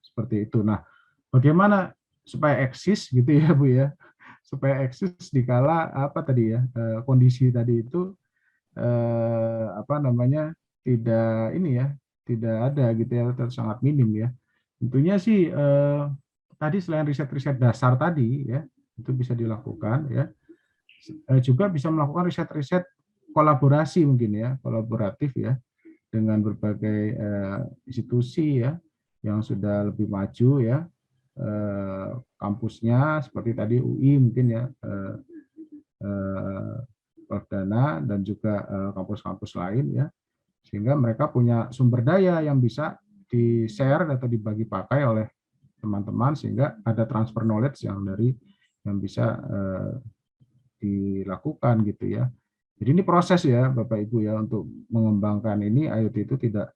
seperti itu. Nah, bagaimana supaya eksis gitu ya Bu ya, supaya eksis dikala kondisi tadi itu tidak ada gitu ya, atau sangat minim ya. Tentunya sih tadi selain riset-riset dasar tadi ya, itu bisa dilakukan ya, juga bisa melakukan riset-riset kolaborasi mungkin ya, kolaboratif ya, dengan berbagai institusi ya yang sudah lebih maju ya, kampusnya seperti tadi UI mungkin ya, Prof. Dana, dan juga kampus-kampus lain ya, sehingga mereka punya sumber daya yang bisa di-share atau dibagi pakai oleh teman-teman, sehingga ada transfer knowledge yang bisa dilakukan gitu ya. Jadi ini proses ya Bapak Ibu ya, untuk mengembangkan ini IoT itu tidak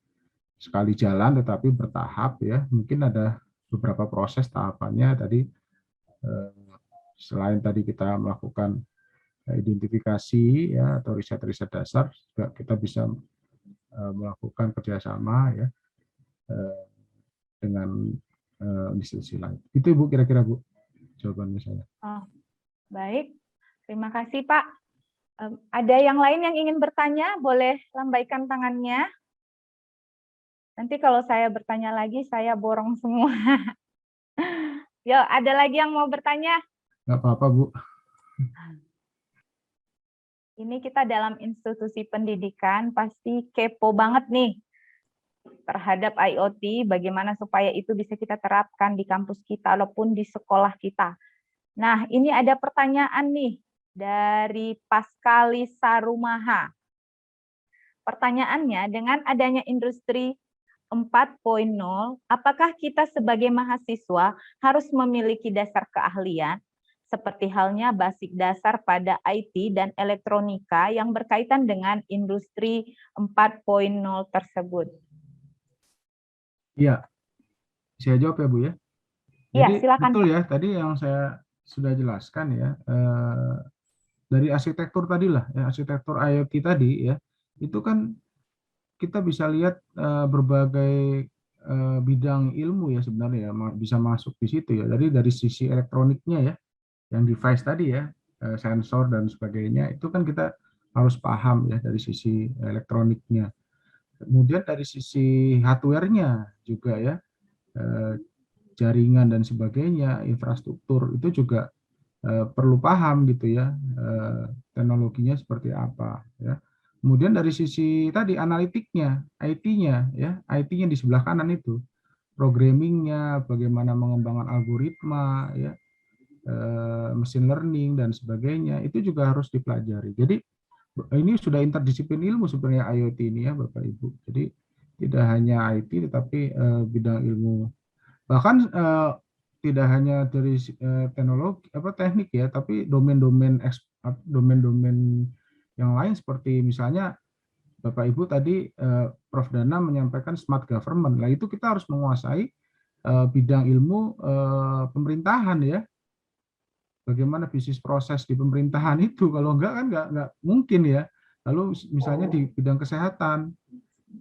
sekali jalan tetapi bertahap ya. Mungkin ada beberapa proses tahapannya tadi, selain tadi kita melakukan identifikasi ya, atau riset-riset dasar, juga kita bisa melakukan kerjasama ya dengan institusi lain. Itu Bu, kira-kira Bu jawabannya saya. Oh, baik, terima kasih Pak. Ada yang lain yang ingin bertanya, boleh lambaikan tangannya. Nanti kalau saya bertanya lagi, saya borong semua. Yo, ada lagi yang mau bertanya? Nggak apa-apa Bu. Ini kita dalam institusi pendidikan pasti kepo banget nih terhadap IoT, bagaimana supaya itu bisa kita terapkan di kampus kita ataupun di sekolah kita. Nah, ini ada pertanyaan nih dari Paskali Sarumaha. Pertanyaannya, dengan adanya industri 4.0, apakah kita sebagai mahasiswa harus memiliki dasar keahlian seperti halnya basic dasar pada IT dan elektronika yang berkaitan dengan industri 4.0 tersebut? Iya, saya jawab ya Bu ya. Iya, Jadi silakan betul Pak. ya, tadi yang saya sudah jelaskan ya, dari arsitektur tadi lah, ya, arsitektur IoT tadi ya, itu kan kita bisa lihat berbagai bidang ilmu ya sebenarnya ya, bisa masuk di situ ya. Dari sisi elektroniknya ya, yang device tadi ya, sensor dan sebagainya, itu kan kita harus paham ya dari sisi elektroniknya. Kemudian dari sisi hardware-nya juga ya, eh, jaringan dan sebagainya, infrastruktur itu juga perlu paham gitu ya, teknologinya seperti apa ya. Kemudian dari sisi tadi analitiknya, IT-nya ya, IT-nya di sebelah kanan itu, programmingnya, bagaimana mengembangkan algoritma ya, machine learning dan sebagainya, itu juga harus dipelajari. Jadi ini sudah interdisiplin ilmu sebenarnya IoT ini ya Bapak Ibu. Jadi tidak hanya IT tetapi bidang ilmu, bahkan tidak hanya dari teknologi teknik ya, tapi domain-domain yang lain seperti misalnya Bapak Ibu tadi Prof Dana menyampaikan smart government. Nah, itu kita harus menguasai bidang ilmu pemerintahan ya. Bagaimana bisnis proses di pemerintahan itu, kalau enggak kan enggak mungkin ya. Lalu misalnya di bidang kesehatan,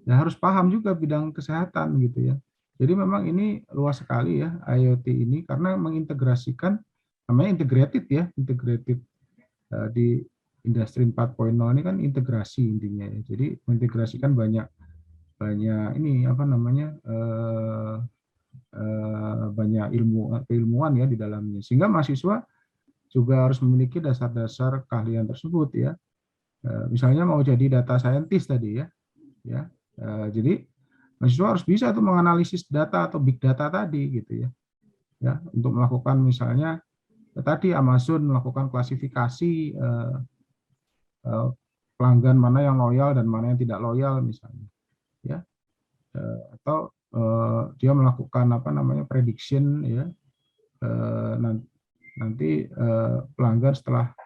ya harus paham juga bidang kesehatan gitu ya. Jadi memang ini luas sekali ya IoT ini, karena mengintegrasikan, namanya integrated ya, integrated di industri 4.0 ini kan integrasi intinya ya. Jadi mengintegrasikan banyak ini apa namanya banyak keilmuan ya di dalamnya, sehingga mahasiswa juga harus memiliki dasar-dasar keahlian tersebut ya. Misalnya mau jadi data scientist tadi ya, jadi mahasiswa harus bisa tuh menganalisis data atau big data tadi gitu ya, untuk melakukan misalnya tadi Amazon melakukan klasifikasi pelanggan mana yang loyal dan mana yang tidak loyal misalnya, ya, atau dia melakukan apa namanya prediction ya, nanti pelanggan setelah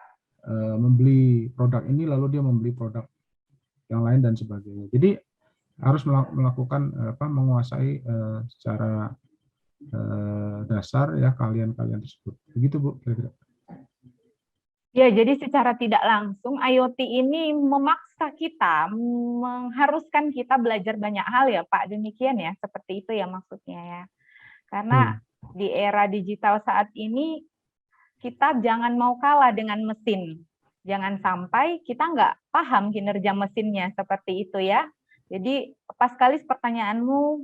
membeli produk ini lalu dia membeli produk yang lain dan sebagainya. Jadi harus melakukan menguasai secara dasar ya keahlian-keahlian tersebut. Begitu Bu kira-kira. Ya, jadi secara tidak langsung IoT ini memaksa kita, mengharuskan kita belajar banyak hal ya Pak, demikian ya, seperti itu ya maksudnya ya. Karena di era digital saat ini, kita jangan mau kalah dengan mesin. Jangan sampai kita nggak paham kinerja mesinnya, seperti itu ya. Jadi pas sekali pertanyaanmu,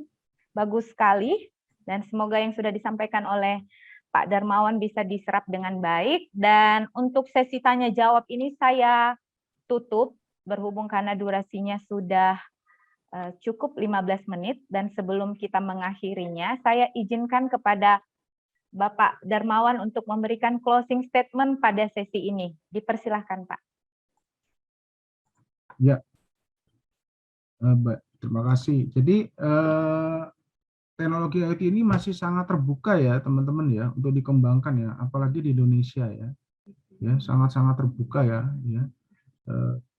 bagus sekali, dan semoga yang sudah disampaikan oleh Pak Darmawan bisa diserap dengan baik. Dan untuk sesi tanya jawab ini saya tutup, berhubung karena durasinya sudah cukup 15 menit. Dan sebelum kita mengakhirinya, saya izinkan kepada Bapak Darmawan untuk memberikan closing statement pada sesi ini. Dipersilahkan Pak. Ya, terima kasih. Jadi teknologi IoT ini masih sangat terbuka ya teman-teman ya untuk dikembangkan ya, apalagi di Indonesia ya, sangat-sangat terbuka ya,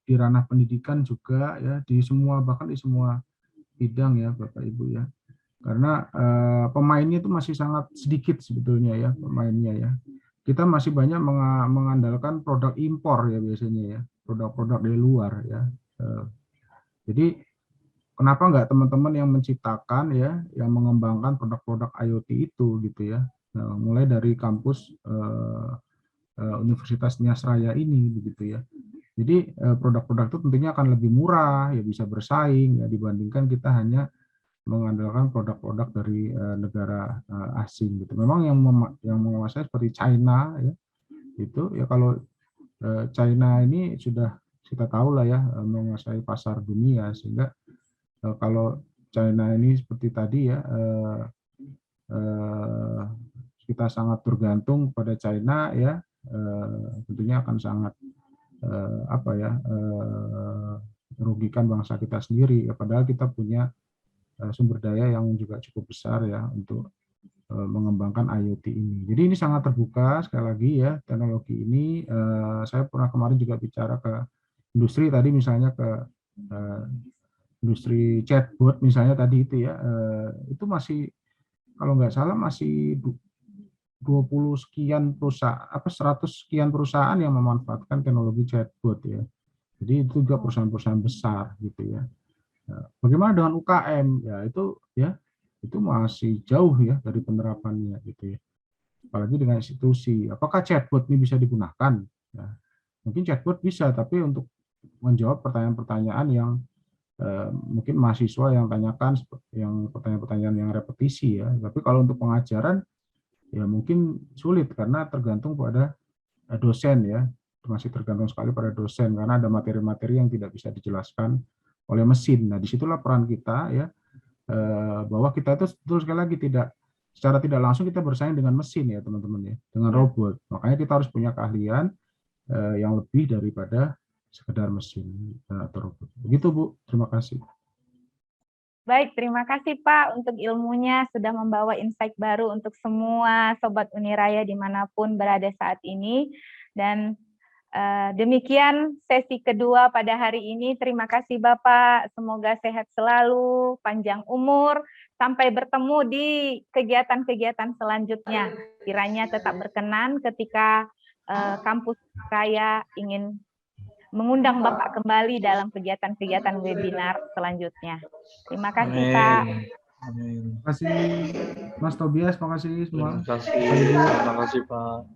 di ranah pendidikan juga ya, di semua bahkan di semua bidang ya Bapak Ibu ya, karena pemainnya itu masih sangat sedikit sebetulnya ya pemainnya ya. Kita masih banyak mengandalkan produk impor ya biasanya ya, produk-produk dari luar ya. Jadi kenapa nggak teman-teman yang menciptakan ya, yang mengembangkan produk-produk IoT itu gitu ya. Nah, mulai dari kampus Universitas Nias Raya ini begitu ya. Jadi produk-produk itu tentunya akan lebih murah ya, bisa bersaing ya dibandingkan kita hanya mengandalkan produk-produk dari negara asing gitu. Memang yang menguasai seperti China ya, itu ya, kalau China ini sudah kita tahu lah ya menguasai pasar dunia, sehingga kalau China ini seperti tadi ya, kita sangat bergantung pada China ya, tentunya akan sangat merugikan bangsa kita sendiri ya, padahal kita punya sumber daya yang juga cukup besar ya untuk mengembangkan IoT ini. Jadi ini sangat terbuka sekali lagi ya teknologi ini. Saya pernah kemarin juga bicara ke industri tadi, misalnya ke industri chatbot misalnya tadi itu ya, itu masih kalau nggak salah masih 20 sekian perusahaan, 100 sekian perusahaan yang memanfaatkan teknologi chatbot ya. Jadi itu juga perusahaan-perusahaan besar gitu ya. Bagaimana dengan UKM? Ya itu masih jauh ya dari penerapannya gitu ya. Apalagi dengan institusi. Apakah chatbot ini bisa digunakan? Ya, mungkin chatbot bisa, tapi untuk menjawab pertanyaan-pertanyaan yang mungkin mahasiswa yang tanyakan, yang pertanyaan-pertanyaan yang repetisi ya. Tapi kalau untuk pengajaran ya mungkin sulit karena tergantung pada dosen ya. Masih tergantung sekali pada dosen karena ada materi-materi yang tidak bisa dijelaskan oleh mesin. Nah, disitulah peran kita ya, bahwa kita itu betul sekali lagi secara tidak langsung kita bersaing dengan mesin ya teman-teman ya, dengan robot. Makanya kita harus punya keahlian yang lebih daripada sekedar mesin atau robot. Begitu Bu, terima kasih. Baik, terima kasih Pak untuk ilmunya sudah membawa insight baru untuk semua Sobat Uniraya dimanapun berada saat ini. Dan demikian sesi kedua pada hari ini. Terima kasih Bapak, semoga sehat selalu, panjang umur, sampai bertemu di kegiatan-kegiatan selanjutnya. Kiranya tetap berkenan ketika kampus Raya ingin mengundang Bapak kembali dalam kegiatan-kegiatan webinar selanjutnya. Terima kasih Pak. Amin. Terima kasih Mas Tobias, terima kasih semua. Terima kasih Pak.